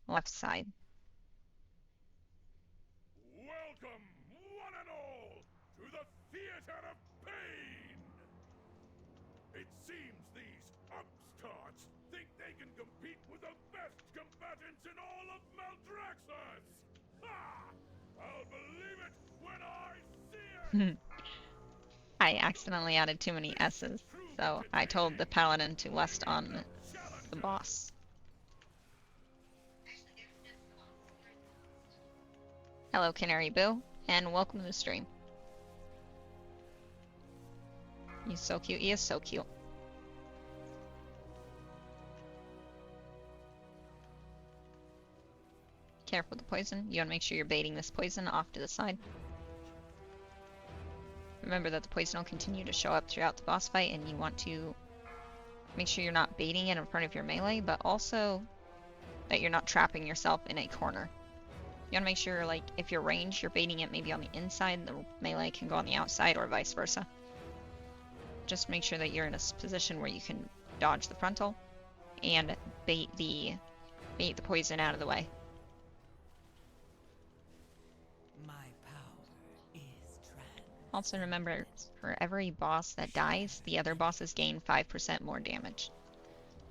left side. Welcome, one and all, to the theater of pain! It seems these upstarts think they can compete with the best combatants in all of Maldraxxus! Ha! I'll believe it when I see it! I accidentally added too many S's, so I told the paladin to list on the boss. Hello, CanaryBoo, and welcome to the stream. He's so cute. He is so cute. Careful with the poison. You want to make sure you're baiting this poison off to the side. Remember that the poison will continue to show up throughout the boss fight, and you want to make sure you're not baiting it in front of your melee, but also that you're not trapping yourself in a corner. You want to make sure, like, if you're ranged, you're baiting it maybe on the inside, the melee can go on the outside, or vice versa. Just make sure that you're in a position where you can dodge the frontal and bait the poison out of the way. Also remember, for every boss that dies, the other bosses gain 5% more damage.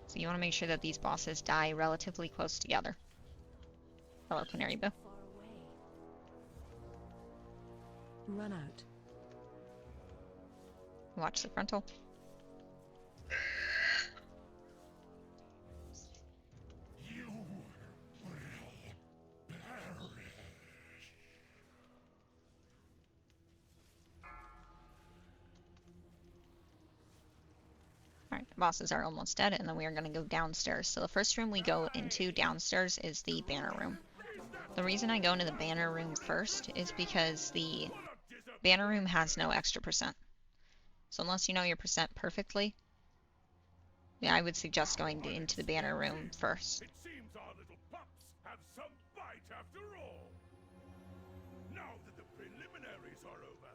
So you want to make sure that these bosses die relatively close together. Hello, CanaryBoo. Run out. Watch the frontal. Alright, the bosses are almost dead, and then we are going to go downstairs. So the first room we go into downstairs is the banner room. The reason I go into the banner room first is because the banner room has no extra percent. So unless you know your percent perfectly, yeah, I would suggest going into the banner room first. It seems our little pups have some bite after all. Now that the preliminaries are over,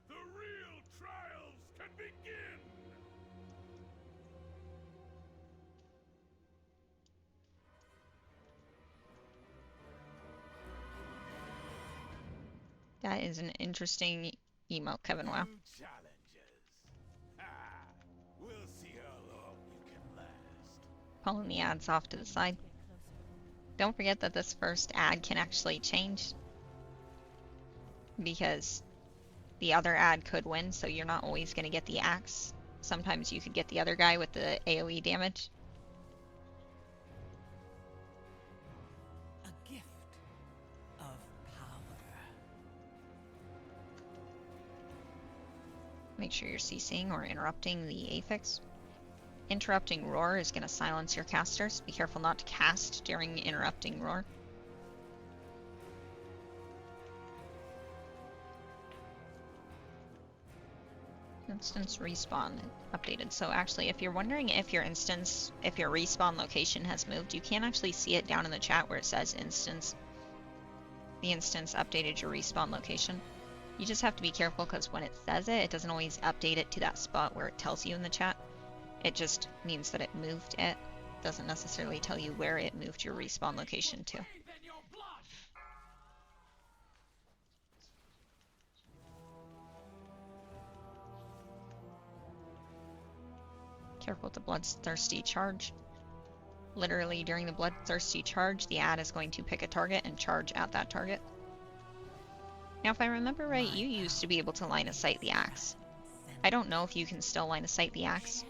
the real trials can begin! That is an interesting emote, Kevin. Wow. We'll see how long you can last. Pulling the ads off to the side. Don't forget that this first ad can actually change, because the other ad could win, so you're not always going to get the axe. Sometimes you could get the other guy with the AoE damage. A gift of power. Make sure you're CCing or interrupting the affix. Interrupting roar is going to silence your casters. Be careful not to cast during interrupting roar. Instance respawn updated. So actually, if you're wondering if your respawn location has moved, you can actually see it down in the chat where it says instance. The instance updated your respawn location. You just have to be careful, because when it says it, it doesn't always update it to that spot where it tells you in the chat. It just means that it moved it. It doesn't necessarily tell you where it moved your respawn location to. Careful with the bloodthirsty charge. Literally, during the bloodthirsty charge, the ad is going to pick a target and charge at that target. Now, if I remember right, you used to be able to line of sight the axe. I don't know if you can still line of sight the axe,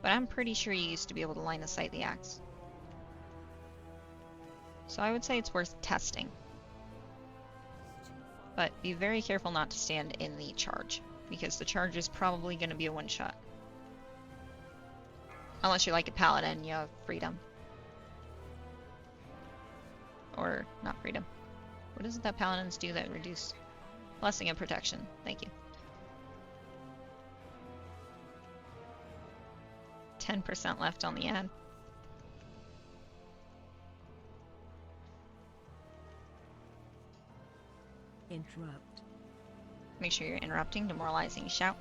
but I'm pretty sure you used to be able to line of sight the axe. So I would say it's worth testing. But be very careful not to stand in the charge, because the charge is probably going to be a one-shot. Unless you're like a paladin, you have freedom. Or not freedom. What is it that paladins do that reduce? Blessing and protection. Thank you. 10% left on the ad. Interrupt. Make sure you're interrupting, demoralizing shout.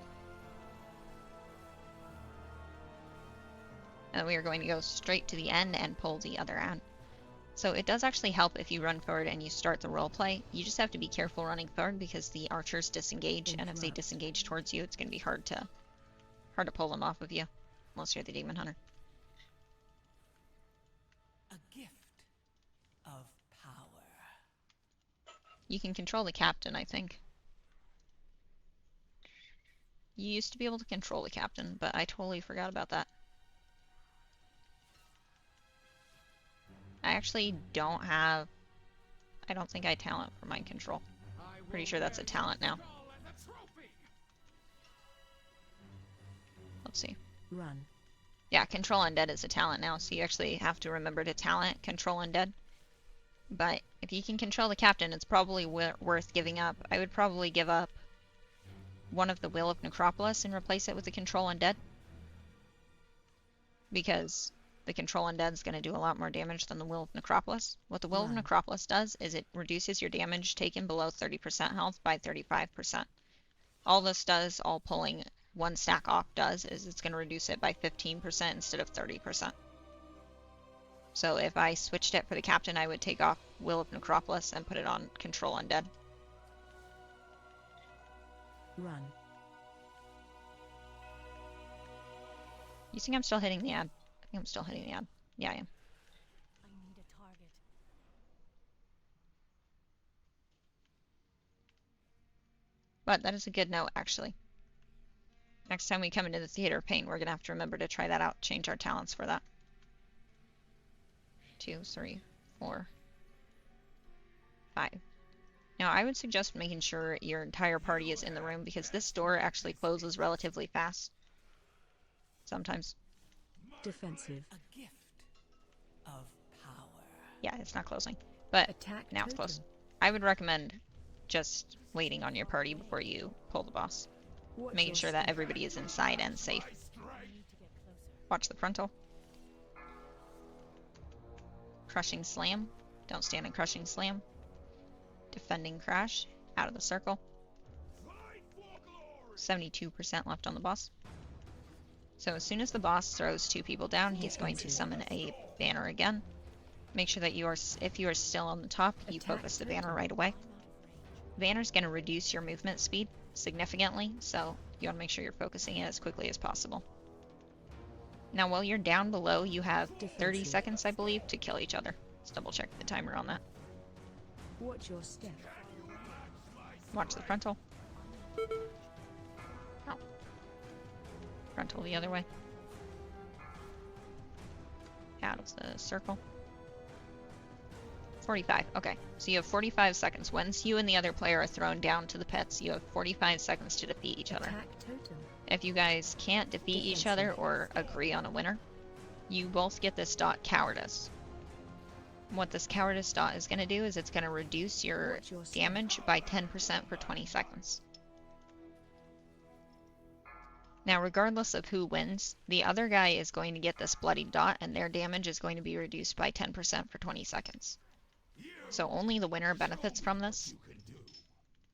And we are going to go straight to the end and pull the other ad. So it does actually help if you run forward and you start the roleplay. You just have to be careful running forward because the archers disengage, and if they disengage towards you, it's going to be hard to pull them off of you, unless you're the demon hunter. A gift of power. You can control the captain, I think. You used to be able to control the captain, but I totally forgot about that. I actually don't have... I don't think I talent for mind control. Pretty sure that's a talent now. Let's see. Run. Yeah, control undead is a talent now, so you actually have to remember to talent control undead. But if you can control the captain, it's probably worth giving up. I would probably give up one of the Will of Necropolis and replace it with the control undead. Because the control undead is going to do a lot more damage than the Will of Necropolis. What the Will of Necropolis does is it reduces your damage taken below 30% health by 35%. All this does, all pulling one stack off does, is it's going to reduce it by 15% instead of 30%. So if I switched it for the captain, I would take off Will of Necropolis and put it on control undead. Run. You think I'm still hitting the ad? I think I'm still hitting the ad. Yeah, I am. I need a target. But that is a good note, actually. Next time we come into the Theater of Pain, we're going to have to remember to try that out. Change our talents for that. 2, 3, 4, 5. Now, I would suggest making sure your entire party is in the room because this door actually closes relatively fast. Sometimes. Defensive. A gift of power. Yeah, it's not closing. But Attack now it's totem. closed. I would recommend just waiting on your party before you pull the boss. Watch Making your sure that step. everybody is inside and safe. I need to get closer. Watch the frontal. Crushing Slam. Don't stand in Crushing Slam. Defending Crash. Out of the circle. 72% left on the boss. So as soon as the boss throws 2 people down, he's going to summon a banner again. Make sure that if you are still on the top, you focus the banner right away. Banner's going to reduce your movement speed significantly, so you want to make sure you're focusing it as quickly as possible. Now while you're down below, you have 30 seconds, I believe, to kill each other. Let's double check the timer on that. Watch your step. Watch the frontal. Oh. Frontal the other way. Out of the circle. 45. Okay, so you have 45 seconds. Once you and the other player are thrown down to the pits, you have 45 seconds to defeat each other. Attack totem. If you guys can't defeat each other or agree on a winner, you both get this dot Cowardice. What this Cowardice dot is going to do is it's going to reduce your Watch your step. damage by 10% for 20 seconds. Now, regardless of who wins, the other guy is going to get this bloody dot, and their damage is going to be reduced by 10% for 20 seconds. So only the winner benefits from this,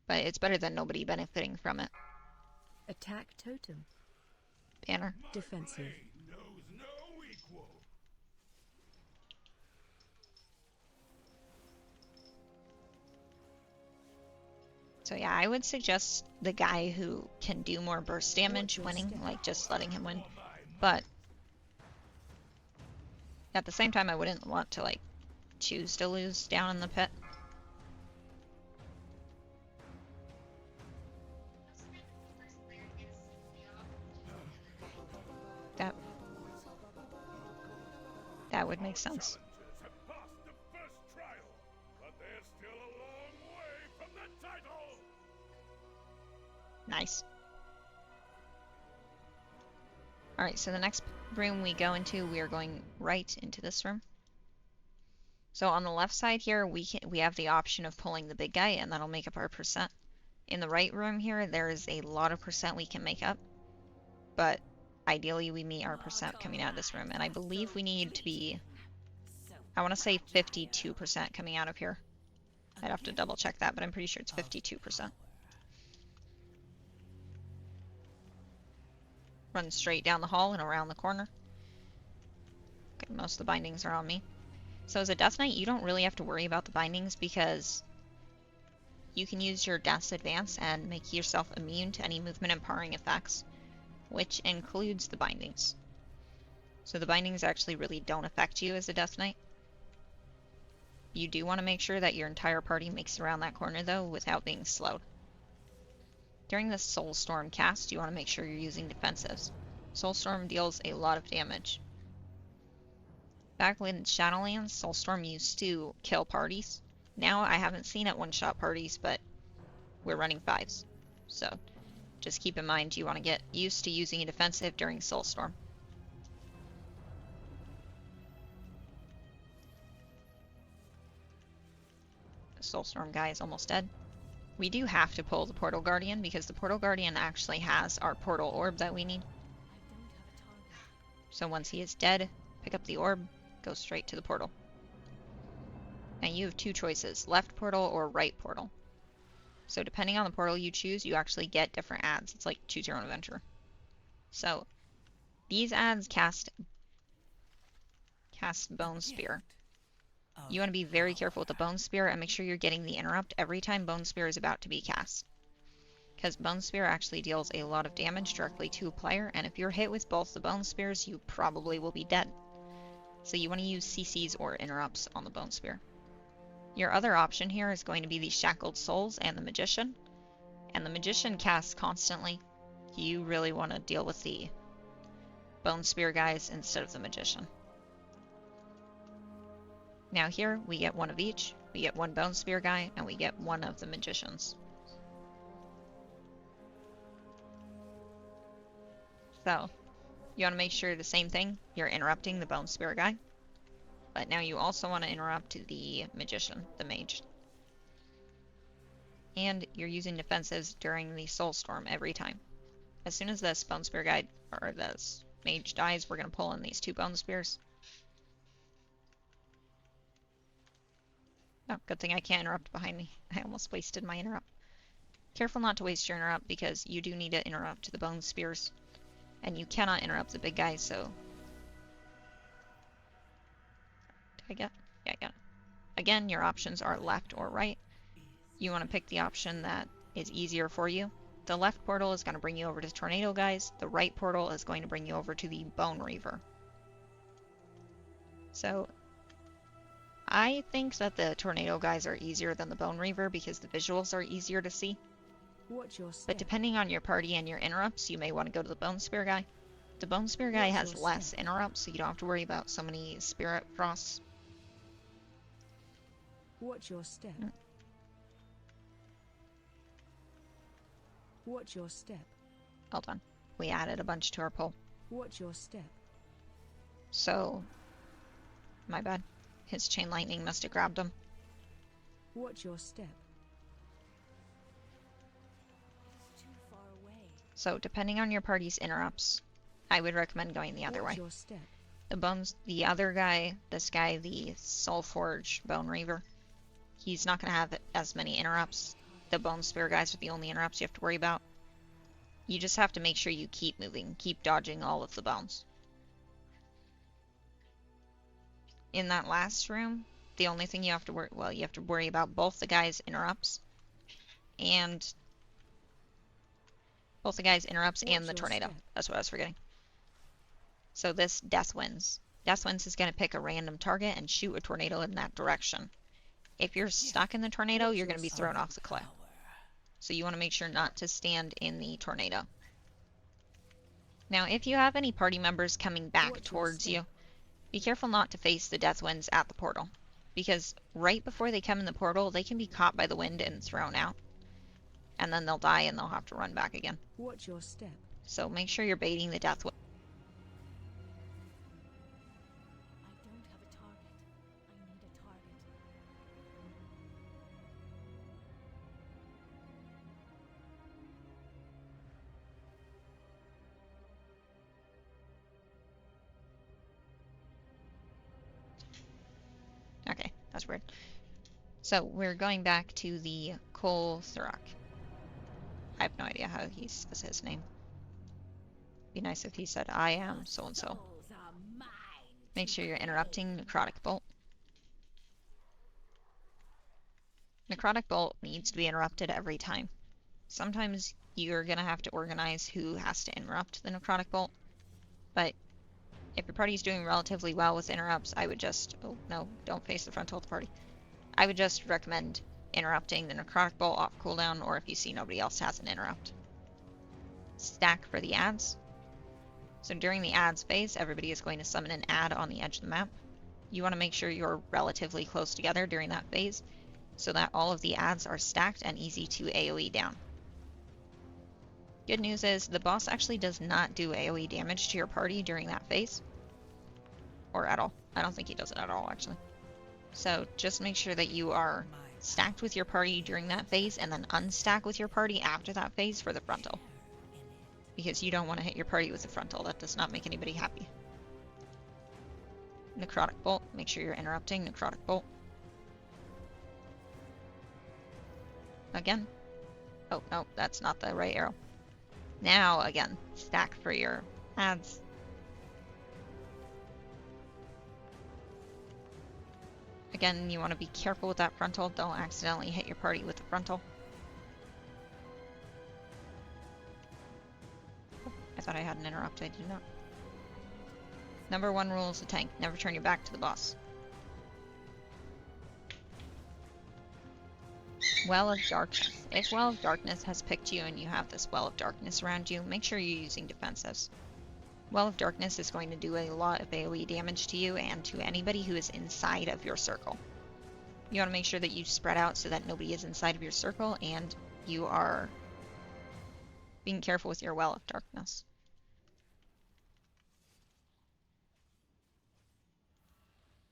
but it's better than nobody benefiting from it. Attack totem. Banner. Defensive. knows no equal. So yeah, I would suggest the guy who can do more burst damage winning, like just letting him win. But at the same time, I wouldn't want to like choose to lose down in the pit. That would make sense. Challengers have passed the first trial, but they're still a long way from the title. Nice. Alright, so the next room we go into, we are going right into this room. So on the left side here, we have the option of pulling the big guy, and that'll make up our percent. In the right room here, there is a lot of percent we can make up, but ideally we meet our percent coming out of this room, and I believe we need to be, I want to say 52% coming out of here. I'd have to double check that, but I'm pretty sure it's 52%. Run straight down the hall and around the corner. Okay, most of the bindings are on me. So as a Death Knight, you don't really have to worry about the bindings because you can use your Death's Advance and make yourself immune to any movement empowering effects, which includes the bindings. So the bindings actually really don't affect you as a Death Knight. You do want to make sure that your entire party makes it around that corner though without being slowed. During the Soulstorm cast, you want to make sure you're using defensives. Soulstorm deals a lot of damage. Back when Shadowlands, Soulstorm used to kill parties. Now I haven't seen it one-shot parties, but we're running 5s. So just keep in mind you want to get used to using a defensive during Soulstorm. The Soulstorm guy is almost dead. We do have to pull the Portal Guardian because the Portal Guardian actually has our Portal Orb that we need. So once he is dead, pick up the orb, go straight to the portal. Now you have 2 choices, left portal or right portal. So depending on the portal you choose, you actually get different ads. It's like choose your own adventure. So these ads cast Bone Spear. You want to be very careful with the Bone Spear and make sure you're getting the interrupt every time Bone Spear is about to be cast. Because Bone Spear actually deals a lot of damage directly to a player, and if you're hit with both the Bone Spears, you probably will be dead. So you want to use CCs or interrupts on the Bone Spear. Your other option here is going to be the Shackled Souls and the Magician. And the Magician casts constantly. You really want to deal with the Bone Spear guys instead of the Magician. Now here, we get 1 of each. We get 1 Bone Spear guy, and we get 1 of the Magicians. So, you want to make sure the same thing, you're interrupting the Bone Spear guy. But now you also want to interrupt the Magician, the Mage. And you're using defensives during the Soulstorm every time. As soon as this Bone Spear guy, or this Mage dies, we're going to pull in these 2 Bone Spears. Oh, good thing I can't interrupt behind me. I almost wasted my interrupt. Careful not to waste your interrupt because you do need to interrupt the Bone Spears. And you cannot interrupt the big guys, so... Did I get? Yeah, I got it. Again, your options are left or right. You want to pick the option that is easier for you. The left portal is going to bring you over to Tornado guys. The right portal is going to bring you over to the Bone Reaver. So... I think that the Tornado guys are easier than the Bone Reaver because the visuals are easier to see. But depending on your party and your interrupts, you may want to go to the Bone Spear guy. The Bone Spear guy has less interrupts, so you don't have to worry about so many Spirit Frosts. Watch your step. Watch your step. Hold on. We added a bunch to our poll. Watch your step. So, my bad. His Chain Lightning must have grabbed him. Watch your step. So, depending on your party's interrupts, I would recommend going the other way. The other guy, this guy, the Soulforge Bone Reaver, he's not going to have as many interrupts. The Bone Spear guys are the only interrupts you have to worry about. You just have to make sure you keep moving, keep dodging all of the bones. In that last room, the only thing you have to you have to worry about both the guys' interrupts and the tornado. That's what I was forgetting. So this Death Winds. Death Winds is going to pick a random target and shoot a tornado in that direction. If you're stuck in the tornado, you're going to be thrown off the cliff. So you want to make sure not to stand in the tornado. Now, if you have any party members coming back towards you, be careful not to face the Death Winds at the portal. Because right before they come in the portal, they can be caught by the wind and thrown out. And then they'll die and they'll have to run back again. Watch your step. So make sure you're baiting the Death Wind. I don't have a target. I need a target. Okay, that's weird. So we're going back to the Kol Thurok. I have no idea how he says his name. Be nice if he said, I am so-and-so. Make sure you're interrupting Necrotic Bolt. Necrotic Bolt needs to be interrupted every time. Sometimes you're going to have to organize who has to interrupt the Necrotic Bolt, but if your party's doing relatively well with interrupts, I would just... Oh, no, don't face the frontal of the party. I would just recommend interrupting the Necrotic Bolt off cooldown, or if you see nobody else has an interrupt. Stack for the adds. So during the adds phase, everybody is going to summon an add on the edge of the map. You want to make sure you're relatively close together during that phase, so that all of the adds are stacked and easy to AoE down. Good news is, the boss actually does not do AoE damage to your party during that phase. Or at all. I don't think he does it at all, actually. So just make sure that you are stacked with your party during that phase, and then unstack with your party after that phase for the frontal. Because you don't want to hit your party with the frontal. That does not make anybody happy. Necrotic Bolt. Make sure you're interrupting Necrotic Bolt. Again. Oh, no, that's not the right arrow. Now, again, stack for your adds. Again, you want to be careful with that frontal. Don't accidentally hit your party with the frontal. Oh, I thought I had an interrupt. I do not. Number 1 rule is the tank. Never turn your back to the boss. Well of Darkness. If Well of Darkness has picked you and you have this Well of Darkness around you, make sure you're using defensives. Well of Darkness is going to do a lot of AoE damage to you and to anybody who is inside of your circle. You want to make sure that you spread out so that nobody is inside of your circle, and you are being careful with your Well of Darkness.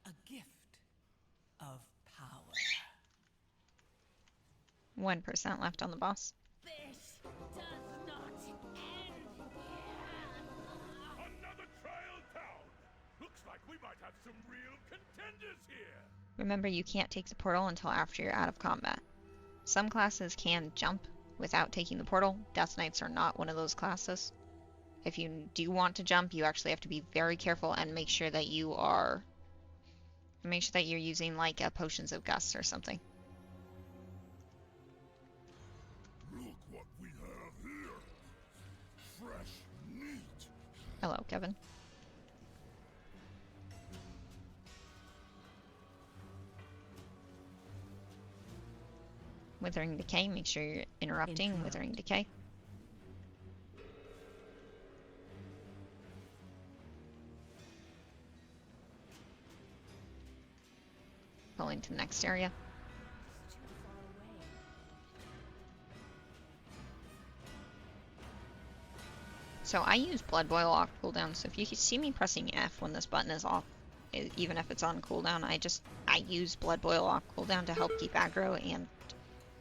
A gift of power. 1% left on the boss. This does not end Another trial down! Looks like we might have some real contenders here! Remember, you can't take the portal until after you're out of combat. Some classes can jump without taking the portal. Death Knights are not one of those classes. If you do want to jump, you actually have to be very careful and make sure that you are... Make sure that you're using, like, a Potions of Gust or something. Look what we have here! Fresh meat! Hello, Kevin. Withering Decay, make sure you're interrupting Withering Decay. Pulling to the next area. too far away. So I use Blood Boil off cooldown, so if you see me pressing F when this button is off, even if it's on cooldown, I use Blood Boil off cooldown to help keep aggro and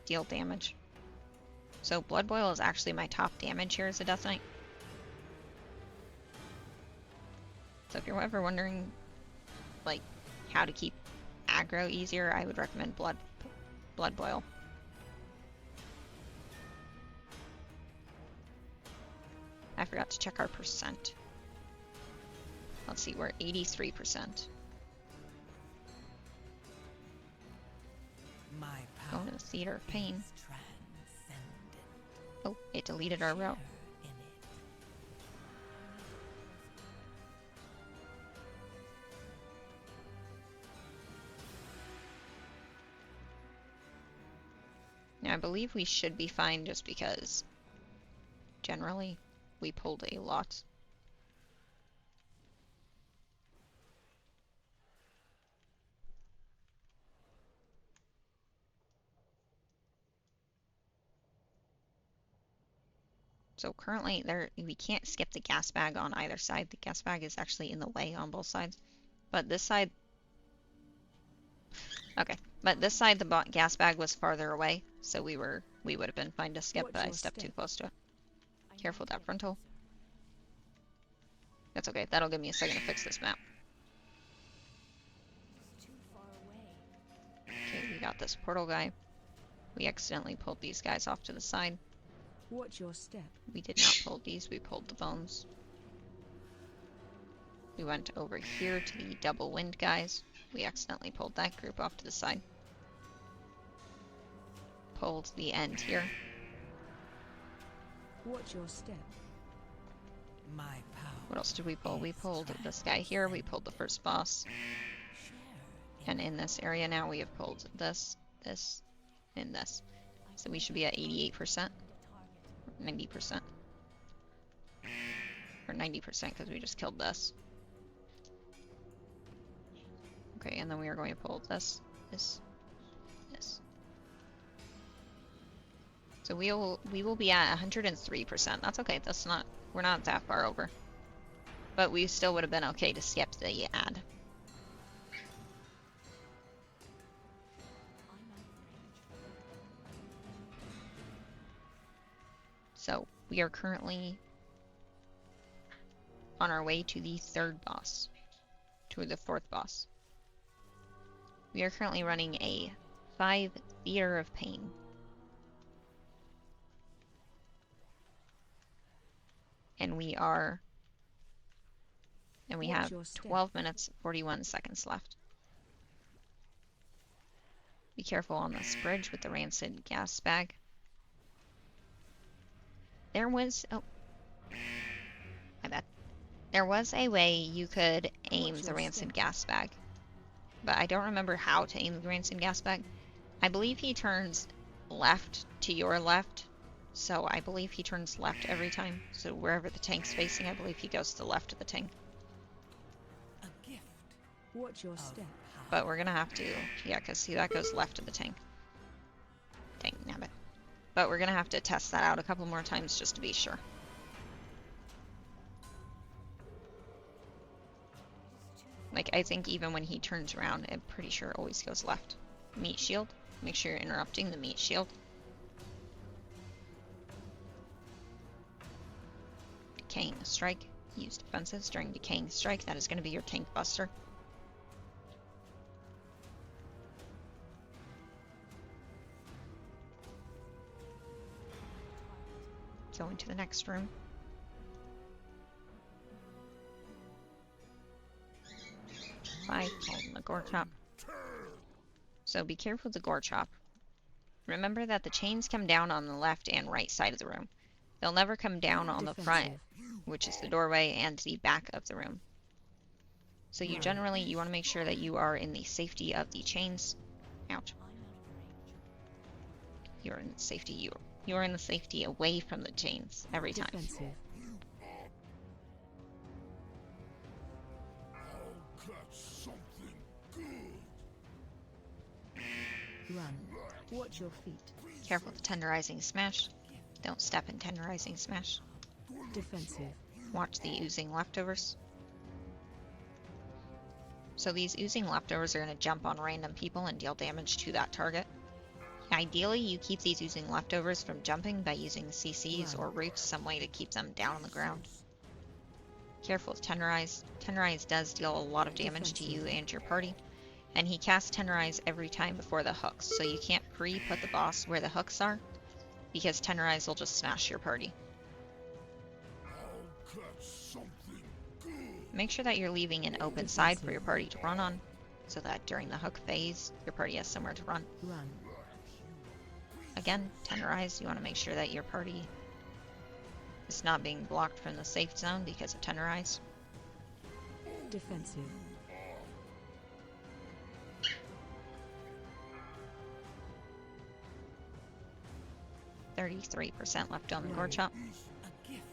deal damage. So Blood Boil is actually my top damage here as a Death Knight. So if you're ever wondering, like, how to keep aggro easier, I would recommend Blood Boil. I forgot to check our percent. Let's see, we're 83%. My Going power to the Theater of Pain. is transcendent. Oh, it deleted our route. In it. Now, I believe we should be fine just because generally we pulled a lot. So currently we can't skip the gas bag on either side. The gas bag is actually in the way on both sides. But this side... Okay. But this side, the gas bag was farther away, so we would have been fine to skip, Watch but I your stepped too step. close to it. I Careful with know that it, frontal. sir. That's okay. That'll give me a second to fix this map. It's too far away. Okay, we got this portal guy. We accidentally pulled these guys off to the side. Watch your step. We did not pull these, we pulled the bones. We went over here to the double wind guys. We accidentally pulled that group off to the side. pulled the end here. Watch your step. My power. What else did we pull? We pulled this guy here. We pulled the first boss. And in this area now we have pulled this, this, and this. So we should be at 88%. 90%. Or 90% because we just killed this. Okay, and then we are going to pull this, this, this. So we will be at 103%. That's okay. That's not, we're not that far over. But we still would have been okay to skip the ad. So we are currently on our way to the third boss, to the fourth boss. We are currently running a 5 Theater of Pain. And we have 12 minutes, 41 seconds left. Be careful on this bridge with the rancid gas bag. There was, oh, my bad. There was a way you could aim the rancid gas bag, but I don't remember how to aim the rancid gas bag. I believe he turns left to your left, so I believe he turns left every time. So wherever the tank's facing, I believe he goes to the left of the tank. A gift. Watch your step. But we're gonna have to, yeah, because see that goes left of the tank. Dang, nabbit. But we're gonna have to test that out a couple more times just to be sure. Like, I think even when he turns around, I'm pretty sure it always goes left. Meat shield. Make sure you're interrupting the meat shield. Decaying strike. Use defensives during decaying strike. That is going to be your tank buster. Go into the next room. Holding the gore chop. So be careful with the gore chop. Remember that the chains come down on the left and right side of the room. They'll never come down on the front, which is the doorway, and the back of the room. So you generally, you want to make sure that you are in the safety of the chains. Ouch. You're in safety. You're in the safety away from the chains every time. Defensive. I'll catch something good. Run. Watch your feet. Careful with the tenderizing smash. Don't step in tenderizing smash. Defensive. Watch the oozing leftovers. So these oozing leftovers are going to jump on random people and deal damage to that target. Ideally, you keep these oozing leftovers from jumping by using CCs or roots, some way to keep them down on the ground. Careful with Tenderize. Tenderize does deal a lot of damage to you and your party. And he casts Tenderize every time before the hooks, so you can't pre-put the boss where the hooks are, because Tenderize will just smash your party. I'll catch something good. Make sure that you're leaving an open side for your party to run on, so that during the hook phase, your party has somewhere to run. Run. Again, Tenderize, you want to make sure that your party is not being blocked from the safe zone because of Tenderize. Defensive. %33% left on the gore chop. A gift.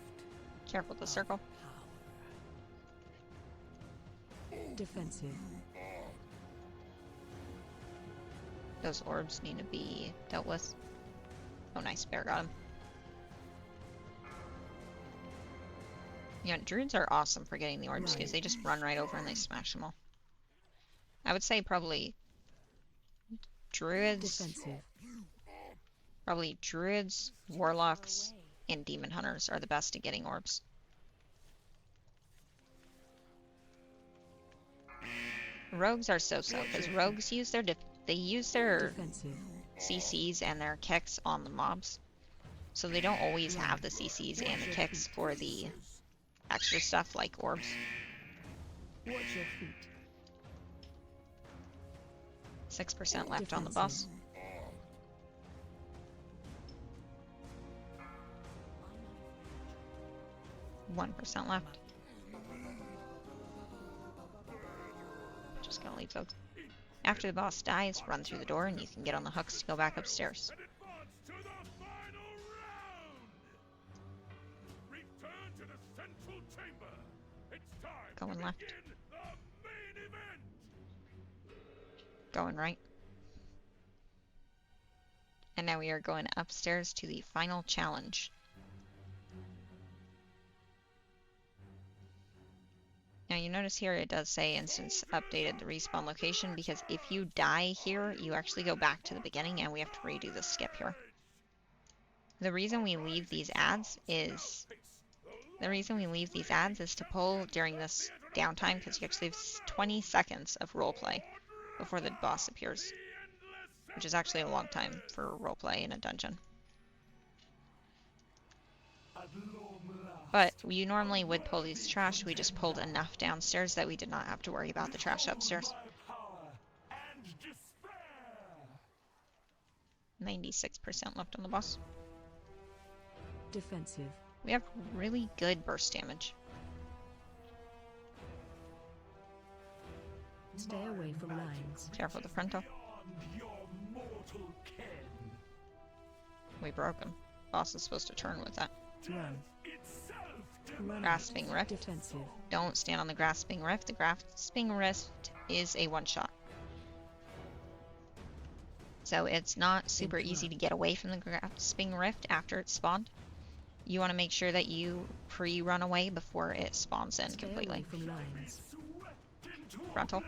Careful with the circle. Defensive. Those orbs need to be dealt with. Oh, nice. Bear got him. Yeah, druids are awesome for getting the orbs because they just run right over and they smash them all. I would say probably druids. Defensive. Probably druids, warlocks, and demon hunters are the best at getting orbs. Rogues are so-so because rogues use their Defensive. CCs and their kicks on the mobs, so they don't always have the CCs and the kicks for the extra stuff like orbs. Watch your feet. 6% left on the boss. 1% left. Just gonna leave those. After the boss dies, run through the door and you can get on the hooks to go back upstairs. And advance to the final round! Return to the central chamber. It's time Going to left. begin the main event! Going right. And now we are going upstairs to the final challenge. Now you notice here it does say instance updated the respawn location, because if you die here, you actually go back to the beginning and we have to redo the skip here. The reason we leave these ads is to pull during this downtime, because you actually have 20 seconds of roleplay before the boss appears, which is actually a long time for roleplay in a dungeon. But you normally would pull these trash, we just pulled enough downstairs that we did not have to worry about the trash upstairs. 96% left on the boss. Defensive. We have really good burst damage. Stay away from lines. Careful the frontal. We broke him. Boss is supposed to turn with that. Run. Run out. Grasping Rift. Defensive. Don't stand on the Grasping Rift. The Grasping Rift is a one-shot. So it's not super easy to get away from the Grasping Rift after it's spawned. You want to make sure that you pre-run away before it spawns in Stay completely. away from lines. Frontal.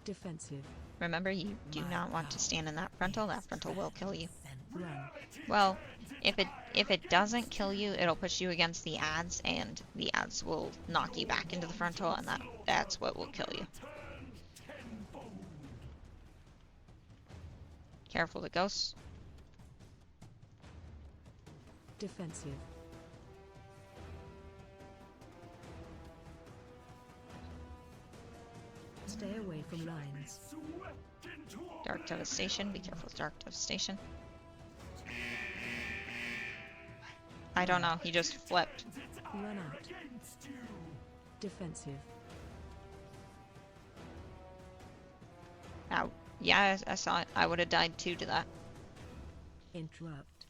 Defensive. Remember, you do not want to stand in that frontal. That frontal will kill you. Run. Well, if it doesn't kill you, it'll push you against the ads, and the ads will knock you back into the frontal, and that's what will kill you. Careful the ghosts. Defensive. Stay away from lines. Dark Devastation. Be careful with Dark Devastation. I don't know. He just flipped. Run out. Defensive. Ow. Yeah, I saw it. I would have died too to that. Interrupt.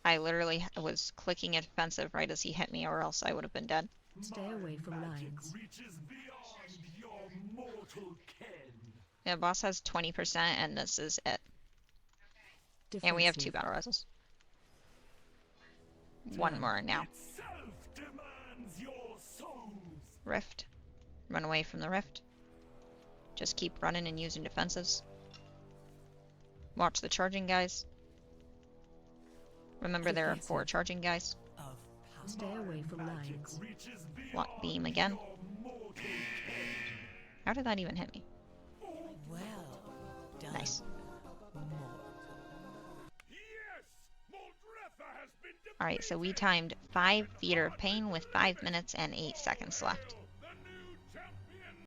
I literally was clicking a defensive right as he hit me, or else I would have been dead. Stay away from lines. Yeah, boss has 20%, and this is it. Defensive. And we have 2 battle rifles. One more now. Rift. Run away from the rift. Just keep running and using defensives. Watch the charging guys. Remember there are 4 charging guys. Stay away from lines. Lock beam again. How did that even hit me? Well done. Nice. Yes! Moldretha has been Alright, so we timed 5 Theater of Pain with 5 minutes and 8 seconds left.